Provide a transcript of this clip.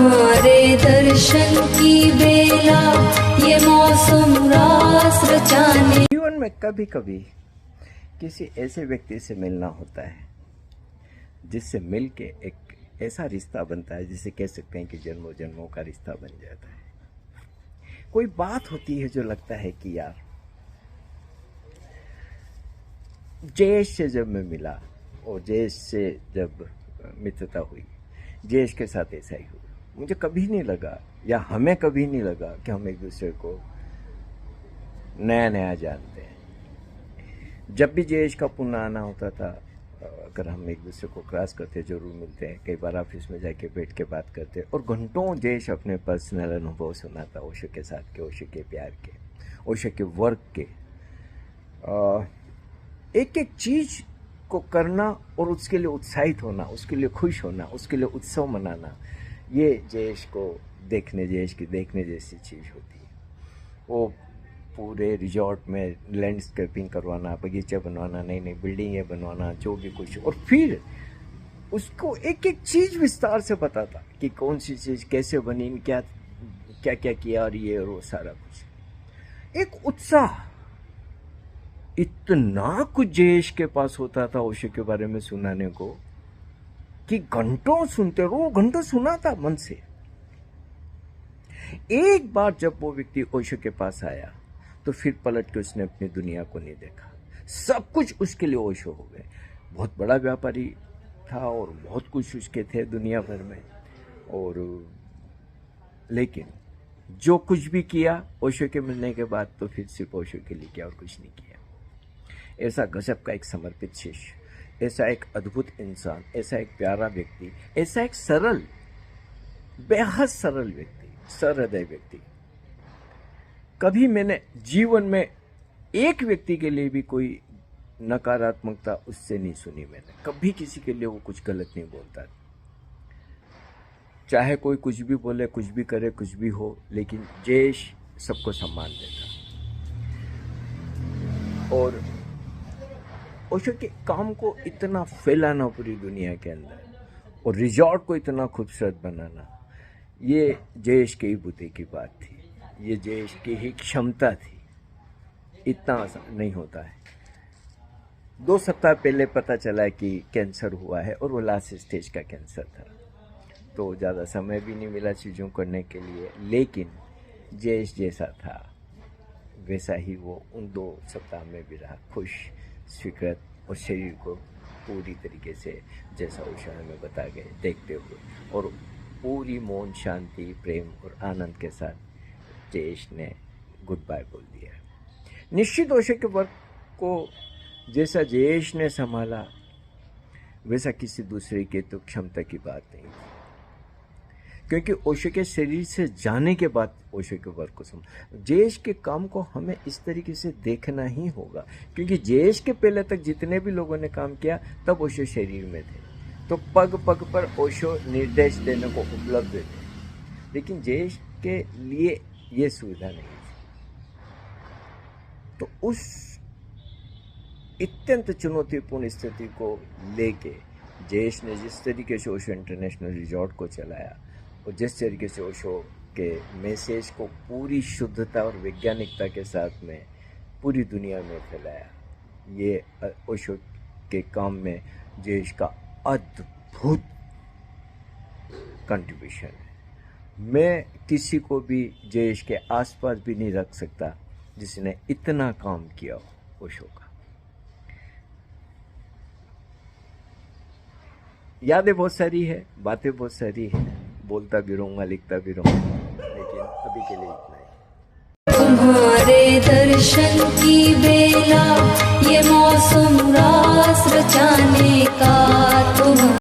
तुम्हारे दर्शन की बेला ये मौसम रास रचाने। जीवन में कभी कभी किसी ऐसे व्यक्ति से मिलना होता है जिससे मिलके एक ऐसा रिश्ता बनता है जिसे कह सकते हैं कि जन्मों जन्मों का रिश्ता बन जाता है। कोई बात होती है जो लगता है कि यार जयेश से जब मैं मिला और जयेश से जब मित्रता हुई, जयेश के साथ ऐसा ही हुआ। मुझे कभी नहीं लगा या हमें कभी नहीं लगा कि हम एक दूसरे को नया नया जानते हैं। जब भी जयेश का पुण्य आना होता था, अगर हम एक दूसरे को क्रॉस करते जरूर मिलते हैं। कई बार ऑफिस में जाके बैठ के बात करते और घंटों जयेश अपने पर्सनल अनुभव सुनाता, ओशो के साथ के, ओशो के प्यार के, ओशो के वर्क के, एक एक चीज को करना और उसके लिए उत्साहित होना, उसके लिए खुश होना, उसके लिए उत्सव मनाना, ये जयेश को देखने, जयेश की देखने जैसी चीज़ होती है। वो पूरे रिजॉर्ट में लैंडस्केपिंग करवाना, बगीचे बनवाना, नई नई बिल्डिंगें बनवाना, जो भी कुछ, और फिर उसको एक एक चीज़ विस्तार से बताता कि कौन सी चीज़ कैसे बनी, क्या क्या क्या किया, और ये और वो सारा कुछ। एक उत्साह, इतना कुछ जयेश के पास होता था ओशो के बारे में सुनाने को कि घंटों सुनते रहो, घंटों सुनाता मन से। एक बार जब वो व्यक्ति ओशो के पास आया तो फिर पलट के उसने अपनी दुनिया को नहीं देखा। सब कुछ उसके लिए ओशो हो गए। बहुत बड़ा व्यापारी था और बहुत कुछ उसके थे दुनिया भर में, और लेकिन जो कुछ भी किया ओशो के मिलने के बाद तो फिर सिर्फ ओशो के लिए किया और कुछ नहीं किया। ऐसा गजब का एक समर्पित शिष्य, ऐसा एक अद्भुत इंसान, ऐसा एक प्यारा व्यक्ति, ऐसा एक सरल, बेहद सरल व्यक्ति, सहृदय व्यक्ति। कभी मैंने जीवन में एक व्यक्ति के लिए भी कोई नकारात्मकता उससे नहीं सुनी। मैंने कभी किसी के लिए वो कुछ गलत नहीं बोलता, चाहे कोई कुछ भी बोले, कुछ भी करे, कुछ भी हो, लेकिन जयेश सबको सम्मान देता। और ओशो के काम को इतना फैलाना पूरी दुनिया के अंदर और रिजॉर्ट को इतना खूबसूरत बनाना, ये जयेश के ही बुद्धि की बात थी, ये जयेश की ही क्षमता थी। इतना आसान नहीं होता है। 2 सप्ताह पहले पता चला कि कैंसर हुआ है और वो लास्ट स्टेज का कैंसर था, तो ज़्यादा समय भी नहीं मिला चीज़ों करने के लिए। लेकिन जयेश जैसा था वैसा ही वो उन 2 सप्ताह में भी रहा, खुश, स्वीकृत और शरीर को पूरी तरीके से जैसा ओशो हमें बता गए देखते हुए, और पूरी मौन, शांति, प्रेम और आनंद के साथ जयेश ने गुड बाय बोल दिया। निश्चित ओशो के वर्क को जैसा जयेश ने संभाला वैसा किसी दूसरे के तो क्षमता की बात नहीं थी, क्योंकि ओशो के शरीर से जाने के बाद ओशो के वर्क को जयेश के काम को हमें इस तरीके से देखना ही होगा, क्योंकि जयेश के पहले तक जितने भी लोगों ने काम किया तब ओशो शरीर में थे, तो पग पग पर ओशो निर्देश देने को उपलब्ध थे, लेकिन जयेश के लिए ये सुविधा नहीं थी। तो उस अत्यंत चुनौतीपूर्ण स्थिति को लेके जयेश ने जिस तरीके से ओशो इंटरनेशनल रिजॉर्ट को चलाया और जिस तरीके से ओशो के मैसेज को पूरी शुद्धता और वैज्ञानिकता के साथ में पूरी दुनिया में फैलाया, ये ओशो के काम में जयेश का अद्भुत कंट्रीब्यूशन है। मैं किसी को भी जयेश के आसपास भी नहीं रख सकता जिसने इतना काम किया हो ओशो का। यादें बहुत सारी है, बातें बहुत सारी है, बोलता भी रहूँगा, लिखता भी रहूँगा, लेकिन अभी के लिए इतना ही। तुम्हारे दर्शन की बेला ये मौसम रास रचाने का